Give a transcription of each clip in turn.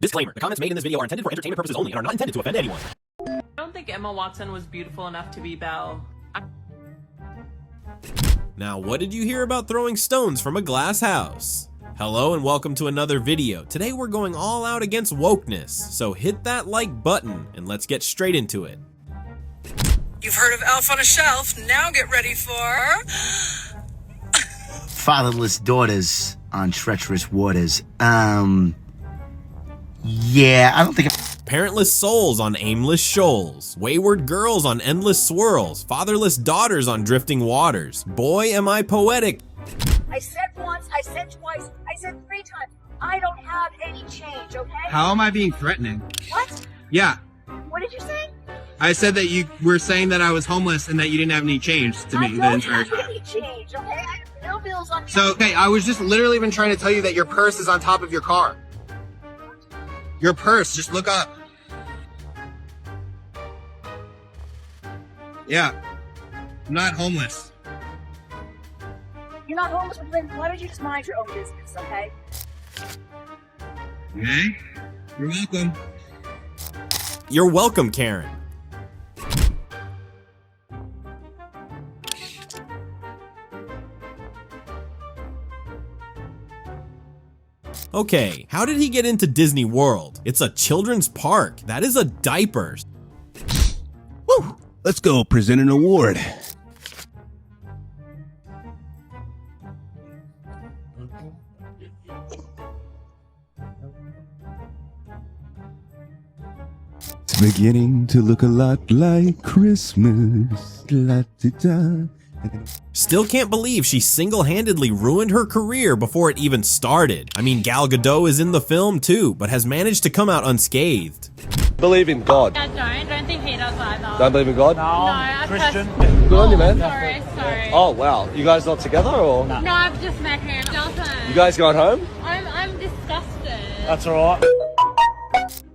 Disclaimer, the comments made in this video are intended for entertainment purposes only and are not intended to offend anyone. I don't think Emma Watson was beautiful enough to be Belle. Now, what did you hear about throwing stones from a glass house? Hello and welcome to another video. Today we're going all out against wokeness, so hit that like button and let's get straight into it. You've heard of Elf on a Shelf, now get ready for... Fatherless daughters on treacherous waters. Yeah, I don't think... Parentless souls on aimless shoals, wayward girls on endless swirls, fatherless daughters on drifting waters. Boy, am I poetic. I said once, I said twice, I said 3 times. I don't have any change, okay? How am I being threatening? What? Yeah. What did you say? I said that you were saying that I was homeless and that you didn't have any change to me the entire I don't have time. any change, okay? I have no bills on me. So, okay, I was just literally been trying to tell you that your purse is on top of your car. Your purse, just look up. Yeah. I'm not homeless. You're not homeless, but then why don't you just mind your own business, okay? Okay? You're welcome. You're welcome, Karen. Okay, how did he get into Disney World? It's a children's park. That is a diaper. Woo! Let's go present an award. It's beginning to look a lot like Christmas. La-di-da. Still can't believe she single-handedly ruined her career before it even started. I mean, Gal Gadot is in the film too, but has managed to come out unscathed. Believe in God. I don't think he does either. Don't believe in God? No, Christian. Good on you, man. Sorry. Oh, wow. You guys not together or? No, I've just met him. Doesn't. You guys going home? I'm disgusted. That's alright.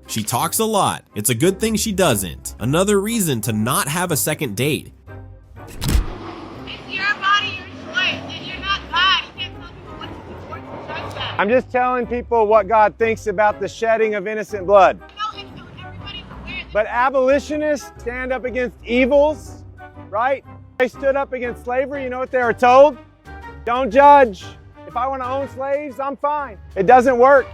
She talks a lot. It's a good thing she doesn't. Another reason to not have a second date. Your body, your choice, and you're not bad. You can't tell people what to do or to judge that. I'm just telling people what God thinks about the shedding of innocent blood. No, everybody's aware. But abolitionists stand up against evils, right? They stood up against slavery. You know what they were told? Don't judge. If I want to own slaves, I'm fine. It doesn't work.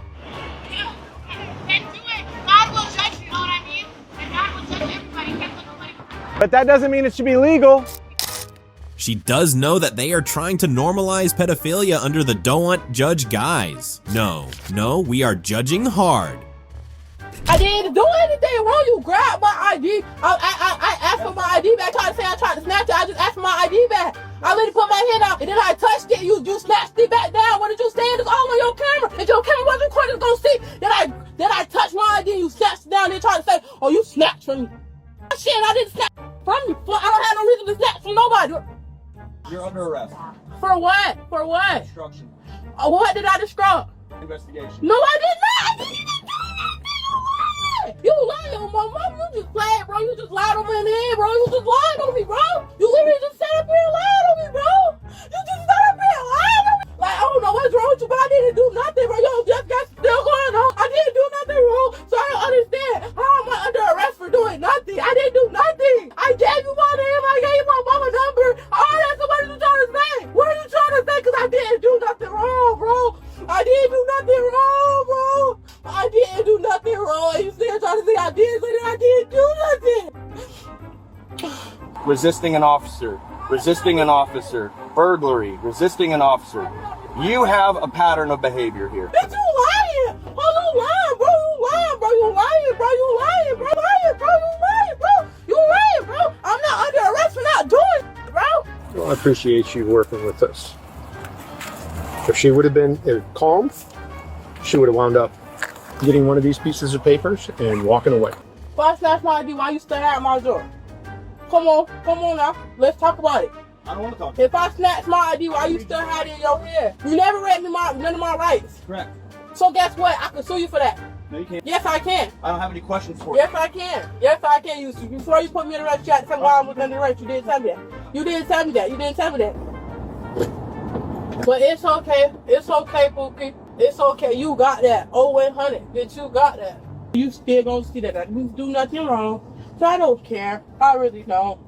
Then do it. God will judge you, you know what I mean? And God will judge everybody. You can't put nobody. But that doesn't mean it should be legal. She does know that they are trying to normalize pedophilia under the don't judge guise. No, we are judging hard. I didn't do anything wrong. You grabbed my ID. I asked for my ID back. I tried to snatch it. I just asked for my ID back. I literally put my hand out and then I touched it. You snatched it back down. What did you say? It's all on your camera. If your camera wasn't recording, it's gonna see. Then I touched my ID. You snatched it down and tried to say, "Oh, you snatched from me." Shit, I didn't snatch from you. I don't have no reason to snatch from nobody. You're under arrest. For what? For what? Destruction. What did I destruct? Investigation. No, I did not. You lied on my mom. You just lied, bro. You just lied on me in the head, bro. You just lied on me, bro. You literally just sat up here and lied on me, bro. You just sat up here and lied on me. Like, I don't know what's wrong with you, but I didn't do nothing, bro. Yo, just got still going on. I didn't do nothing wrong, so I don't understand. How am I under arrest for doing nothing? I didn't do nothing. I gave you my name. I gave you my mama number. All that. So what are you trying to say? What are you trying to say? Because I didn't do nothing wrong, bro. I didn't do nothing wrong, bro. I didn't do nothing wrong. You still trying to say I did, but I didn't do nothing. Resisting an officer. Resisting an officer. Burglary. Resisting an officer. You have a pattern of behavior here. Bitch, you lying. Oh, you lying, bro. You lying, bro. You lying, bro. You lying, bro. You lying, bro. You lying, bro. You lying, bro. I'm not under arrest for not doing it, bro. Well, I appreciate you working with us. If she would have been calm, she would have wound up getting one of these pieces of papers and walking away. If I snatch my ID, why you still at my door? Come on now. Let's talk about it. I don't want to talk. If I snatch my ID, why you still had it in your head? You never read me none of my rights. Correct. So guess what? I can sue you for that. No, you can't. Yes, I can. I don't have any questions for you. Yes, I can. Yes, I can. Before you put me in the arrest, you had to tell me why I was under arrest. You didn't tell me that. You didn't tell me that. But it's okay. It's okay, Pookie. It's okay. You got that. Oh, 100. That you got that. You still gonna see that I didn't do nothing wrong. So I don't care. I really don't.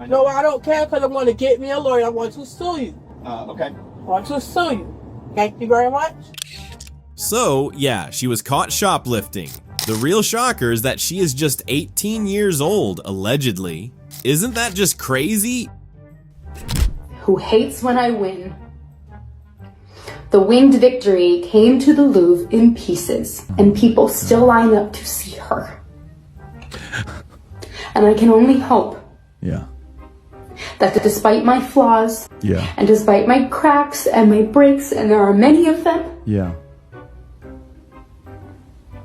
No, I don't care because I want to get me a lawyer. I want to sue you. Okay. I want to sue you. Thank you very much. So, yeah, she was caught shoplifting. The real shocker is that she is just 18 years old, allegedly. Isn't that just crazy? Who hates when I win. The winged victory came to the Louvre in pieces, and people still line up to see her. And I can only hope that despite my flaws, and despite my cracks and my breaks, and there are many of them,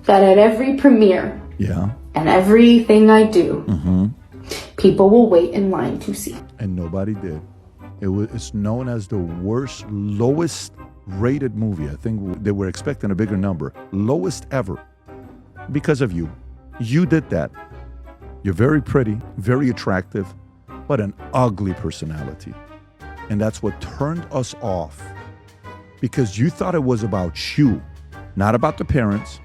that at every premiere and everything I do, people will wait in line to see. And nobody did. It's known as the lowest rated movie. I think they were expecting a bigger number. Lowest ever. Because of you. You did that. You're very pretty, very attractive, but an ugly personality. And that's what turned us off. Because you thought it was about you, not about the parents,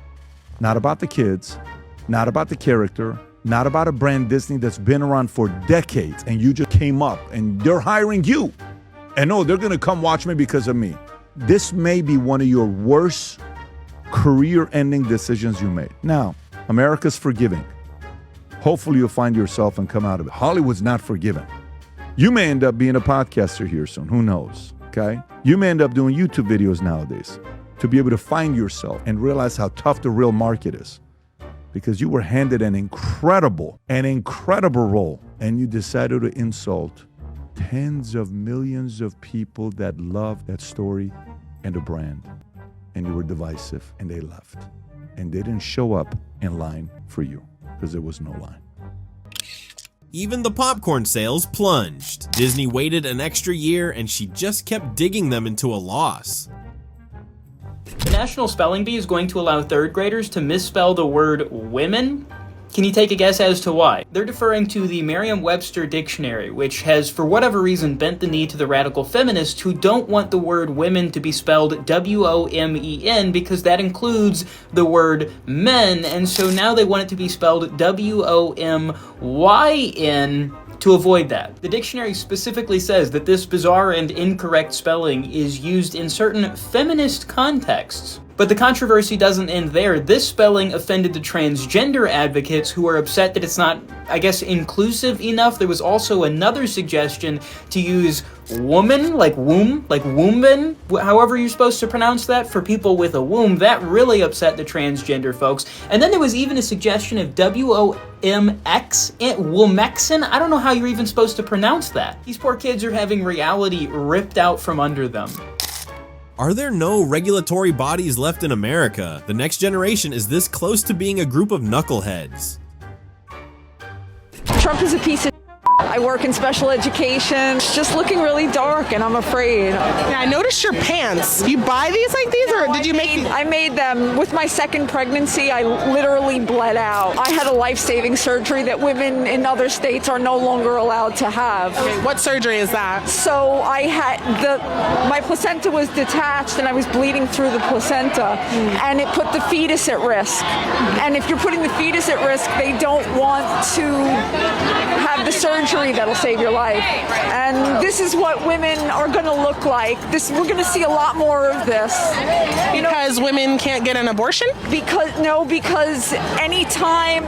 not about the kids, not about the character, not about a brand Disney that's been around for decades, and you just came up and they're hiring you. And no, they're gonna come watch me because of me. This may be one of your worst career-ending decisions you made. Now, America's forgiving. Hopefully you'll find yourself and come out of it. Hollywood's not forgiving. You may end up being a podcaster here soon, who knows, okay? You may end up doing YouTube videos nowadays to be able to find yourself and realize how tough the real market is. Because you were handed an incredible role, and you decided to insult tens of millions of people that love that story and the brand. And you were divisive, and they left. And they didn't show up in line for you, because there was no line. Even the popcorn sales plunged. Disney waited an extra year, and she just kept digging them into a loss. The National Spelling Bee is going to allow third graders to misspell the word women. Can you take a guess as to why? They're deferring to the Merriam-Webster dictionary, which has, for whatever reason, bent the knee to the radical feminists who don't want the word women to be spelled W-O-M-E-N because that includes the word men, and so now they want it to be spelled W-O-M-Y-N to avoid that. The dictionary specifically says that this bizarre and incorrect spelling is used in certain feminist contexts. But the controversy doesn't end there. This spelling offended the transgender advocates who are upset that it's not, I guess, inclusive enough. There was also another suggestion to use woman, like womb, like wombin, however you're supposed to pronounce that, for people with a womb. That really upset the transgender folks. And then there was even a suggestion of W-O-M-X, womexin. I don't know how you're even supposed to pronounce that. These poor kids are having reality ripped out from under them. Are there no regulatory bodies left in America? The next generation is this close to being a group of knuckleheads. Trump is a piece of I work in special education. It's just looking really dark and I'm afraid. Yeah, I noticed your pants. You buy these like these or did you make these? I made them with my second pregnancy. I literally bled out. I had a life-saving surgery that women in other states are no longer allowed to have. Okay, what surgery is that? So I had my placenta was detached and I was bleeding through the placenta and it put the fetus at risk. And if you're putting the fetus at risk, they don't want to have the surgery that'll save your life. And this is what women are going to look like. We're going to see a lot more of this. Because women can't get an abortion? Because anytime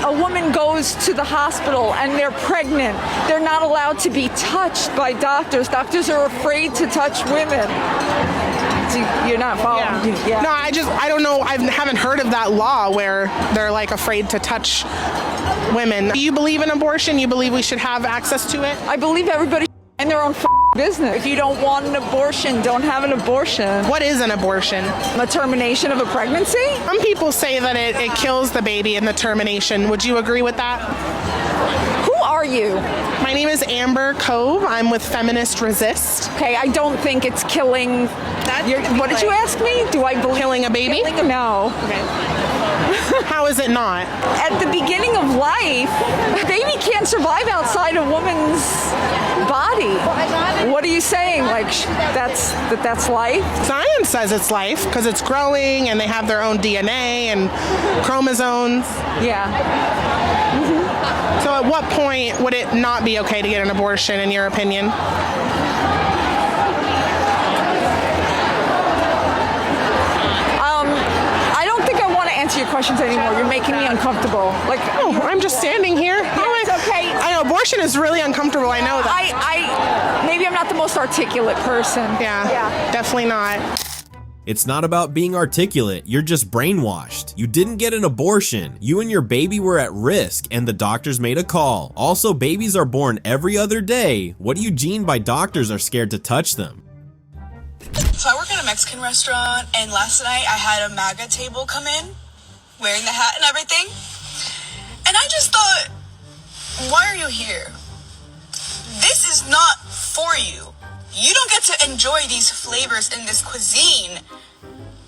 a woman goes to the hospital and they're pregnant, they're not allowed to be touched by doctors. Doctors are afraid to touch women. You're not following. Yeah. No, I don't know. I haven't heard of that law where they're like afraid to touch women. Do you believe in abortion? You believe we should have access to it? I believe everybody in their own business. If you don't want an abortion, don't have an abortion. What is an abortion? A termination of a pregnancy? Some people say that it kills the baby in the termination. Would you agree with that? Who are you? My name is Amber Cove. I'm with Feminist Resist. Okay, I don't think it's killing. What did you ask me? Do I believe killing a baby? No. Okay. How is it not? At the beginning of life, a baby can't survive outside a woman's body. What are you saying? Like that's life? Science says it's life because it's growing and they have their own DNA and chromosomes. Yeah. So at what point would it not be okay to get an abortion, in your opinion? I don't think I want to answer your questions anymore. You're making me uncomfortable. Like, oh, I'm just standing here. It's okay. I know abortion is really uncomfortable. I know that. Maybe I'm not the most articulate person. Yeah. Definitely not. It's not about being articulate, you're just brainwashed. You didn't get an abortion. You and your baby were at risk and the doctors made a call. Also, babies are born every other day. What do you gene by doctors are scared to touch them? So I work at a Mexican restaurant, and last night I had a MAGA table come in, wearing the hat and everything. And I just thought, why are you here? This is not for you. You don't get to enjoy these flavors in this cuisine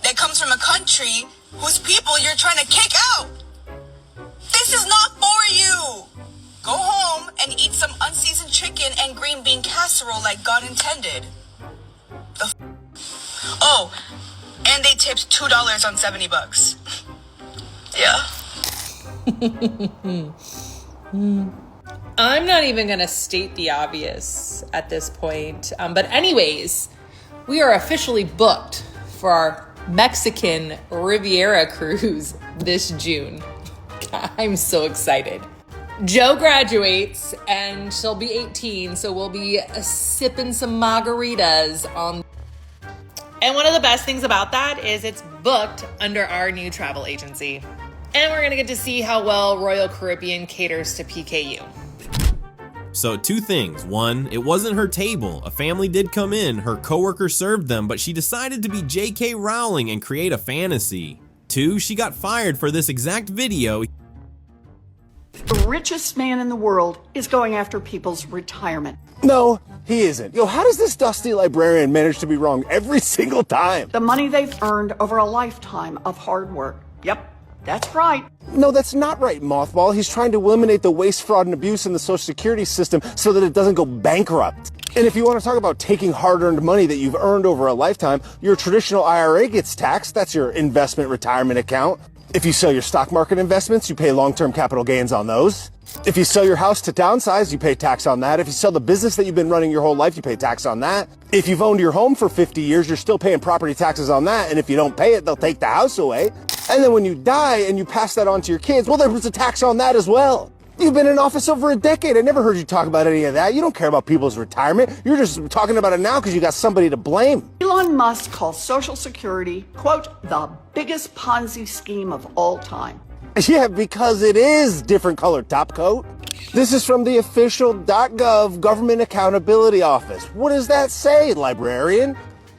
that comes from a country whose people you're trying to kick out. This is not for you. Go home and eat some unseasoned chicken and green bean casserole like God intended. Oh, and they tipped $2 on $70. Yeah. I'm not even going to state the obvious at this point. But anyways, we are officially booked for our Mexican Riviera cruise this June. I'm so excited. Joe graduates and she'll be 18, so we'll be sipping some margaritas on. And one of the best things about that is it's booked under our new travel agency. And we're going to get to see how well Royal Caribbean caters to PKU. So 2 things. 1, it wasn't her table. A family did come in, her coworker served them, but she decided to be J.K. Rowling and create a fantasy. 2, she got fired for this exact video. The richest man in the world is going after people's retirement. No, he isn't. Yo, how does this dusty librarian manage to be wrong every single time? The money they've earned over a lifetime of hard work. Yep, that's right. No, that's not right, Mothball. He's trying to eliminate the waste, fraud, and abuse in the Social Security system so that it doesn't go bankrupt. And if you want to talk about taking hard-earned money that you've earned over a lifetime, your traditional IRA gets taxed. That's your investment retirement account. If you sell your stock market investments, you pay long-term capital gains on those. If you sell your house to downsize, you pay tax on that. If you sell the business that you've been running your whole life, you pay tax on that. If you've owned your home for 50 years, you're still paying property taxes on that. And if you don't pay it, they'll take the house away. And then when you die and you pass that on to your kids, well, there was a tax on that as well. You've been in office over a decade. I never heard you talk about any of that. You don't care about people's retirement. You're just talking about it now because you got somebody to blame. Elon Musk calls Social Security, quote, the biggest Ponzi scheme of all time. Yeah, because it is different colored top coat. This is from the official.gov Government Accountability Office. What does that say, librarian?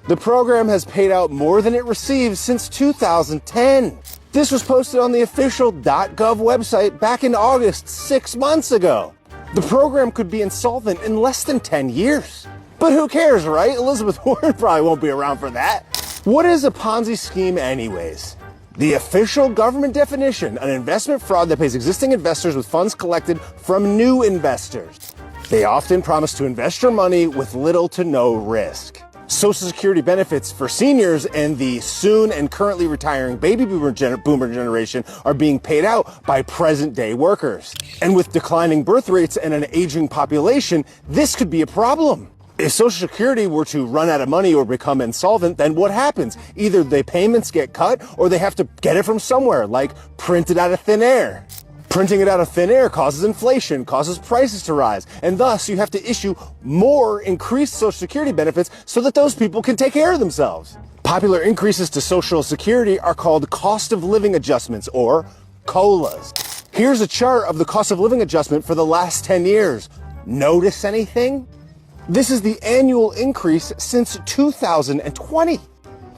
The program has paid out more than it received since 2010. This was posted on the official.gov website back in August, 6 months ago. The program could be insolvent in less than 10 years. But who cares, right? Elizabeth Warren probably won't be around for that. What is a Ponzi scheme anyways? The official government definition, an investment fraud that pays existing investors with funds collected from new investors. They often promise to invest your money with little to no risk. Social Security benefits for seniors and the soon and currently retiring baby boomer generation are being paid out by present-day workers. And with declining birth rates and an aging population, this could be a problem. If Social Security were to run out of money or become insolvent, then what happens? Either the payments get cut or they have to get it from somewhere, like print it out of thin air. Printing it out of thin air causes inflation, causes prices to rise, and thus you have to issue more increased Social Security benefits so that those people can take care of themselves. Popular increases to Social Security are called cost of living adjustments, or COLAs. Here's a chart of the cost of living adjustment for the last 10 years. Notice anything? This is the annual increase since 2020.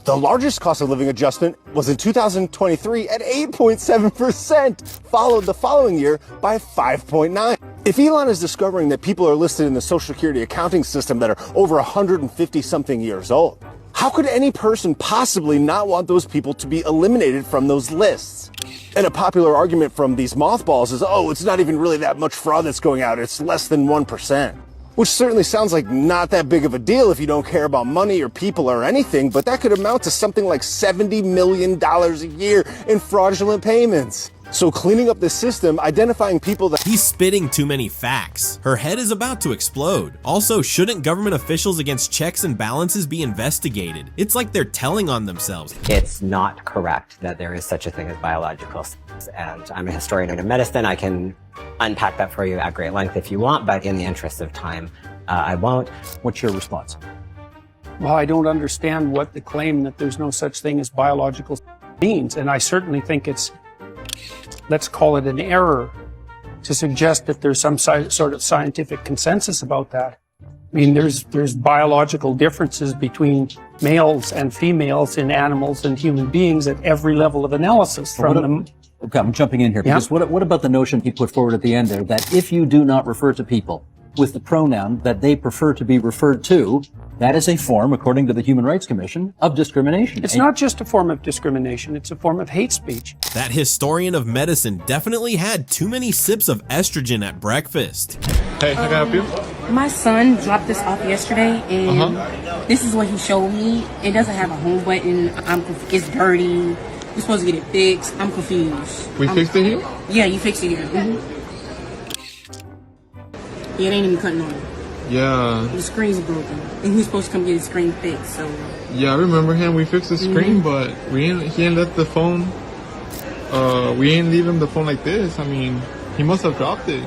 The largest cost of living adjustment was in 2023 at 8.7%, followed the following year by 5.9%. If Elon is discovering that people are listed in the Social Security accounting system that are over 150-something years old, How could any person possibly not want those people to be eliminated from those lists? And a popular argument from these mothballs is, oh, it's not even really that much fraud that's going out. It's less than 1%. Which certainly sounds like not that big of a deal if you don't care about money or people or anything, but that could amount to something like $70 million a year in fraudulent payments. So cleaning up the system, identifying people that— He's spitting too many facts. Her head is about to explode. Also, shouldn't government officials against checks and balances be investigated? It's like they're telling on themselves. It's not correct that there is such a thing as biological sex, and I'm a historian of medicine. I can unpack that for you at great length if you want, but in the interest of time, I won't. What's your response? Well, I don't understand what the claim that there's no such thing as biological sex means, and I certainly think it's, let's call it an error, to suggest that there's some sort of scientific consensus about that. I mean, there's biological differences between males and females in animals and human beings at every level of analysis. Okay, I'm jumping in here, because what about the notion he put forward at the end there, that if you do not refer to people with the pronoun that they prefer to be referred to, that is a form, according to the Human Rights Commission, of discrimination. It's not just a form of discrimination, it's a form of hate speech. That historian of medicine definitely had too many sips of estrogen at breakfast. Hey, how can I help you? My son dropped this off yesterday, and this is what he showed me. It doesn't have a home button. It's dirty. We're supposed to get it fixed. I'm confused. We fixed it here? Yeah, you fixed it here. Yeah, it ain't even cutting on it. Yeah. The screen's broken, and he's supposed to come get his screen fixed. So. Yeah, I remember him. We fixed the screen, but he ain't left the phone. We ain't leave him the phone like this. I mean, he must have dropped it.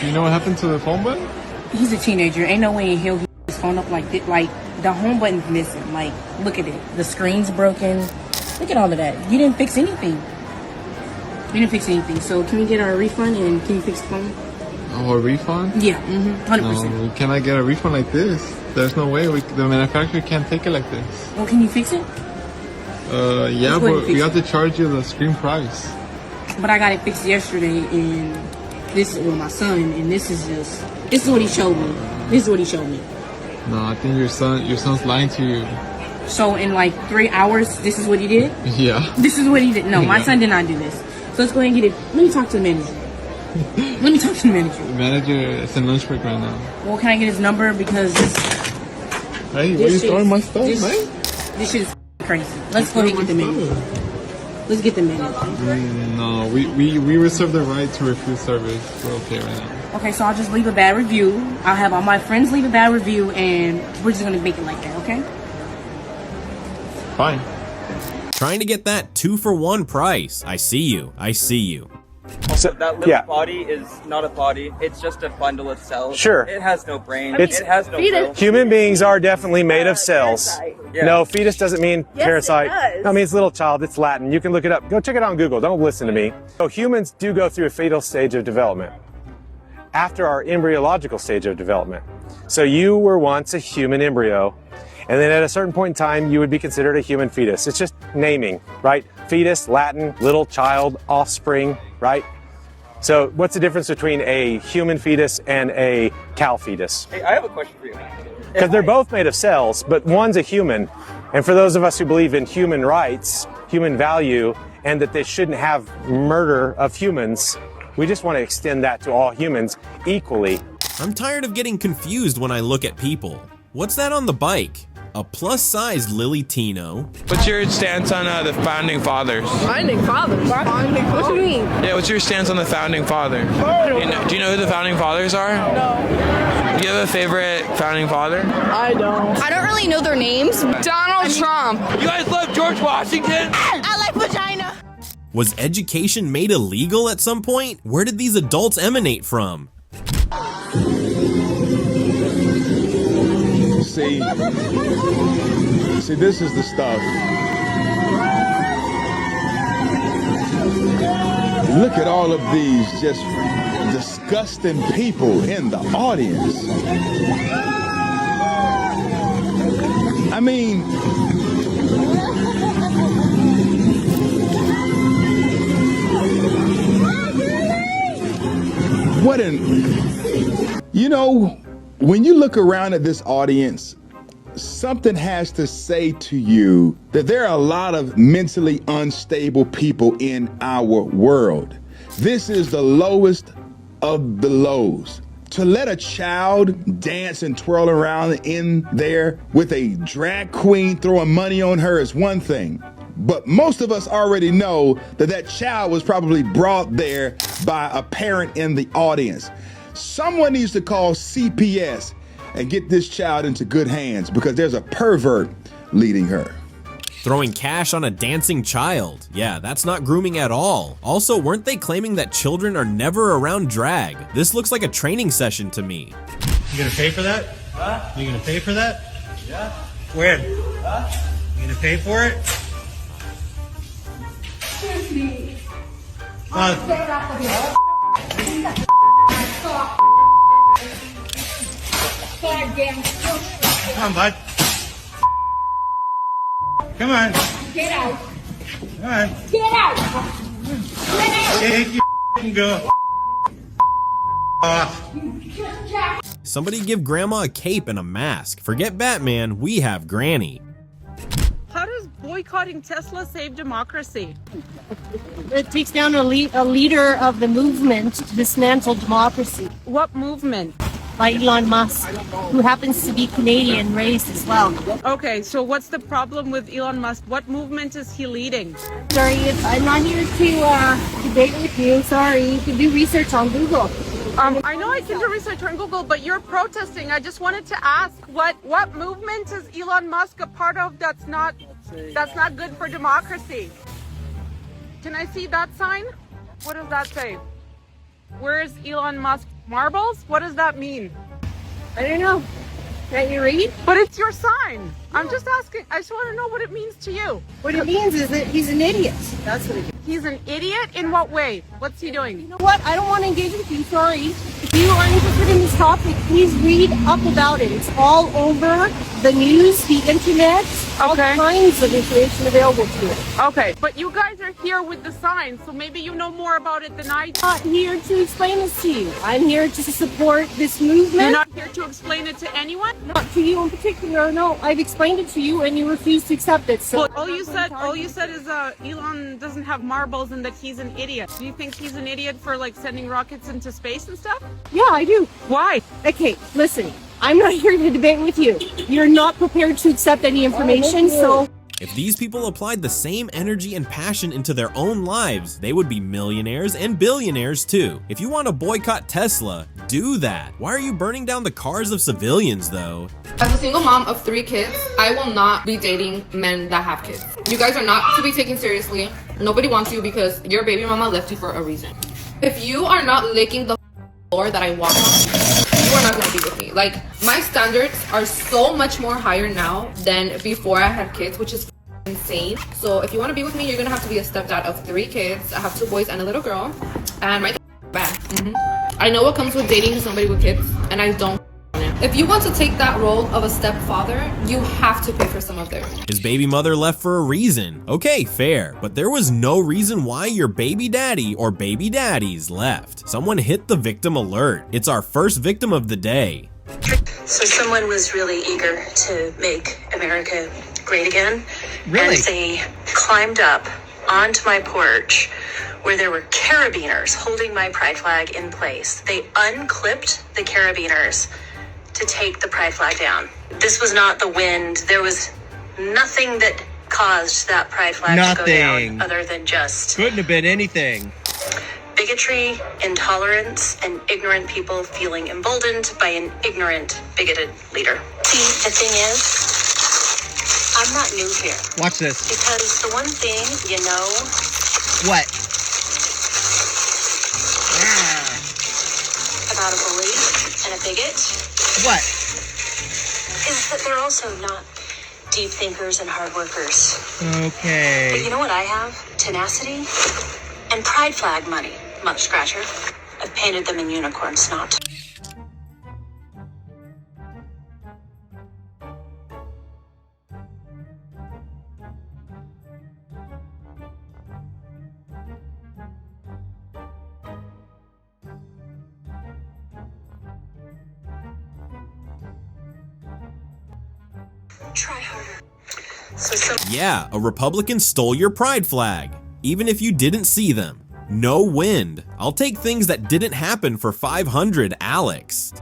You know what happened to the phone button? He's a teenager. Ain't no way he'll get his phone up like this. Like, the home button's missing. Like, look at it. The screen's broken. Look at all of that. You didn't fix anything. You didn't fix anything. So can we get our refund, and can you fix the phone? Oh, a refund? Yeah, 100%. No, we cannot get a refund like this. There's no way. The manufacturer can't take it like this. Well, can you fix it? Yeah, but we have to charge you the screen price. But I got it fixed yesterday, and this is with my son, and this is what he showed me. This is what he showed me. No, I think your son's lying to you. So in like 3 hours, this is what he did? Yeah. This is what he did. No, my son did not do this. So let's go ahead and get it. Let me talk to the manager. Let me talk to the manager. The manager is in lunch break right now. Well, can I get his number? Because this... Hey, why are you throwing my stuff, man? This shit is crazy. Let's go ahead and get the manager. Let's get the manager. No, we reserve the right to refuse service. We're okay right now. Okay, so I'll just leave a bad review. I'll have all my friends leave a bad review, and we're just going to make it like that, okay? Fine. Trying to get that 2-for-1 price. I see you. I see you. So that little body is not a body. It's just a bundle of cells. Sure. It has no brain. It's it has no will. Human beings are definitely made of cells. Yeah. No, fetus doesn't mean Yes, parasite. it does. No, it means little child. It's Latin. You can look it up. Go check it out on Google. Don't listen to me. So humans do go through a fetal stage of development after our embryological stage of development. So you were once a human embryo, and then at a certain point in time, you would be considered a human fetus. It's just naming, right? Fetus, Latin, little child, offspring, right? So what's the difference between a human fetus and a cow fetus? Hey, I have a question for you. Because they're both made of cells, but one's a human. And for those of us who believe in human rights, human value, and that they shouldn't have murder of humans, we just want to extend that to all humans equally. I'm tired of getting confused when I look at people. What's that on the bike? A plus-sized Lily Tino. What's your stance on the founding fathers? Founding fathers? What do you mean? Yeah, what's your stance on the founding father? Do you know who the founding fathers are? No. Do you have a favorite founding father? I don't. I don't really know their names. Donald Trump. You guys love George Washington? I like vagina. Was education made illegal at some point? Where did these adults emanate from? See, this is the stuff. Look at all of these just disgusting people in the audience. I mean, when you look around at this audience, something has to say to you that there are a lot of mentally unstable people in our world. This is the lowest of the lows. To let a child dance and twirl around in there with a drag queen throwing money on her is one thing. But most of us already know that that child was probably brought there by a parent in the audience. Someone needs to call CPS and get this child into good hands because there's a pervert leading her. Throwing cash on a dancing child. Yeah, that's not grooming at all. Also, weren't they claiming that children are never around drag? This looks like a training session to me. You gonna pay for that? Huh? You gonna pay for that? Yeah. When? Huh? You gonna pay for it? Excuse me. God damn. Come on, bud. Come on. Get out. Come on. Get out. Take your and go. Off. Somebody give Grandma a cape and a mask. Forget Batman, we have Granny. How does boycotting Tesla save democracy? It takes down a leader of the movement to dismantle democracy. What movement? By Elon Musk, who happens to be Canadian raised as well. Okay, so what's the problem with Elon Musk? What movement is he leading? Sorry, I'm not here to debate with you. Sorry, you can do research on Google. I know I can do research on Google, but you're protesting. I just wanted to ask, what movement is Elon Musk a part of that's not good for democracy? Can I see that sign? What does that say? Where is Elon Musk? Marbles? What does that mean? I don't know. Can't you read? But it's your sign. I'm just asking. I just want to know what it means to you. What it means is that he's an idiot. That's what it means. He's an idiot? In what way? What's he doing? You know what? I don't want to engage with you. Sorry. If you are interested in this topic, please read up about it. It's all over the news, the internet, all kinds of information available to you. Okay, but you guys are here with the sign, so maybe you know more about it than I do. I'm not here to explain this to you. I'm here to support this movement. You're not here to explain it to anyone? Not to you in particular. No, I've explained it to you and you refuse to accept it. So well, all you said is Elon doesn't have marbles and that he's an idiot. Do you think he's an idiot for like sending rockets into space and stuff? Yeah, I do. Why? Okay, listen. I'm not here to debate with you. You're not prepared to accept any information, so... If these people applied the same energy and passion into their own lives, they would be millionaires and billionaires too. If you want to boycott Tesla, do that. Why are you burning down the cars of civilians though? As a single mom of 3 kids, I will not be dating men that have kids. You guys are not to be taken seriously. Nobody wants you because your baby mama left you for a reason. If you are not licking the floor that I walk on, you are not going to be with me. Like, my standards are so much more higher now than before I had kids, which is insane. So if you want to be with me, you're going to have to be a stepdad of 3 kids. I have 2 boys and a little girl. And my bad. I know what comes with dating somebody with kids, and I don't. If you want to take that role of a stepfather, you have to pay for some of theirs. His baby mother left for a reason. Okay, fair, but there was no reason why your baby daddy or baby daddies left. Someone hit the victim alert. It's our first victim of the day. So someone was really eager to make America great again. Really? And they climbed up onto my porch where there were carabiners holding my pride flag in place. They unclipped the carabiners to take the pride flag down. This was not the wind. There was nothing that caused that pride flag to go down other than just couldn't have been anything. Bigotry, intolerance, and ignorant people feeling emboldened by an ignorant, bigoted leader. See, the thing is, I'm not new here. Watch this. Because the one thing you know... What? About a bully and a bigot... What? Is that they're also not deep thinkers and hard workers. Okay. But you know what I have? Tenacity and pride flag money, mother scratcher. I've painted them in unicorn snot. Try harder. Yeah, a Republican stole your pride flag, even if you didn't see them. No wind. I'll take things that didn't happen for 500, Alex.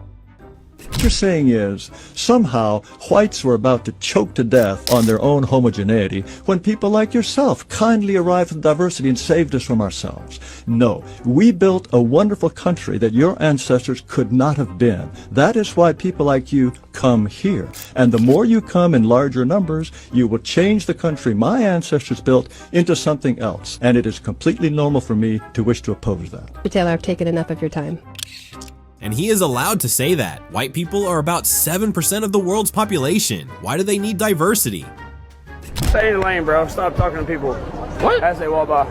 What you're saying is, somehow, whites were about to choke to death on their own homogeneity when people like yourself kindly arrived with diversity and saved us from ourselves. No, we built a wonderful country that your ancestors could not have been. That is why people like you come here. And the more you come in larger numbers, you will change the country my ancestors built into something else. And it is completely normal for me to wish to oppose that. Taylor, I've taken enough of your time. And he is allowed to say that. White people are about 7% of the world's population. Why do they need diversity? Stay in the lane, bro. Stop talking to people. What? As they walk by.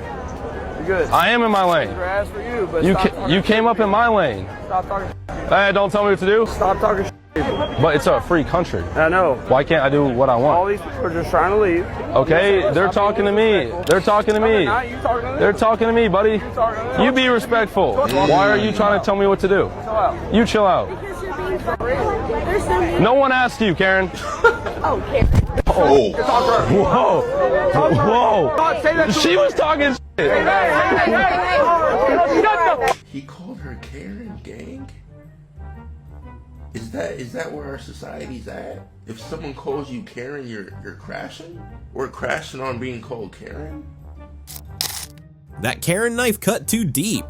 You're good. I am in my lane. As for you, but you came up in my lane. Stop talking. Hey, don't tell me what to do. Stop talking. But it's a free country. I know. Why can't I do what I want? All these people are just trying to leave. Okay, they're talking to me. They're talking to me. They're talking to me, buddy. You be respectful. Why are you trying to tell me what to do? You chill out. No one asked you, Karen. Oh, Karen. Oh. Whoa. She was talking shit. He called her Karen, gang? Is that where our society's at? If someone calls you Karen, you're crashing? We're crashing on being called Karen? That Karen knife cut too deep.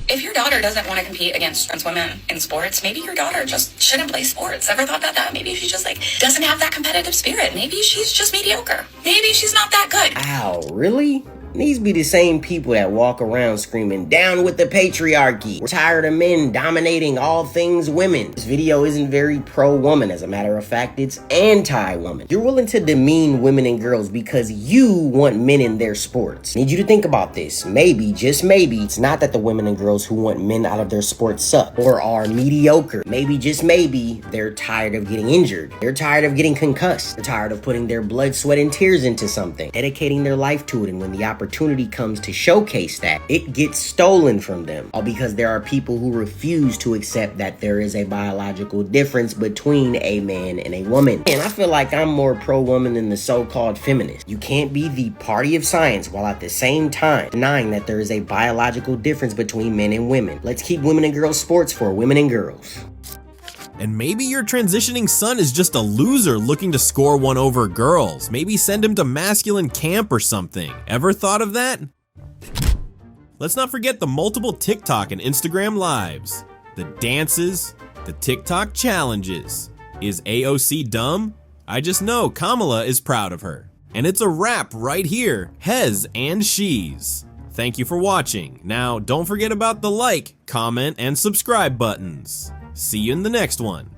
If your daughter doesn't want to compete against trans women in sports, maybe your daughter just shouldn't play sports. Ever thought about that? Maybe she just doesn't have that competitive spirit. Maybe she's just mediocre. Maybe she's not that good. Ow, really? These be the same people that walk around screaming, down with the patriarchy. We're tired of men dominating all things women. This video isn't very pro-woman. As a matter of fact, it's anti-woman. You're willing to demean women and girls because you want men in their sports. I need you to think about this. Maybe, just maybe, it's not that the women and girls who want men out of their sports suck or are mediocre. Maybe, just maybe, they're tired of getting injured. They're tired of getting concussed. They're tired of putting their blood, sweat, and tears into something, dedicating their life to it, and when the opportunity comes to showcase that, it gets stolen from them. All because there are people who refuse to accept that there is a biological difference between a man and a woman. And I feel like I'm more pro-woman than the so-called feminist. You can't be the party of science while at the same time denying that there is a biological difference between men and women. Let's keep women and girls sports for women and girls. And maybe your transitioning son is just a loser looking to score one over girls. Maybe send him to masculine camp or something. Ever thought of that? Let's not forget the multiple TikTok and Instagram lives, the dances, the TikTok challenges. Is AOC dumb? I just know Kamala is proud of her. And it's a wrap right here, hes and she's. Thank you for watching. Now, don't forget about the like, comment, and subscribe buttons. See you in the next one.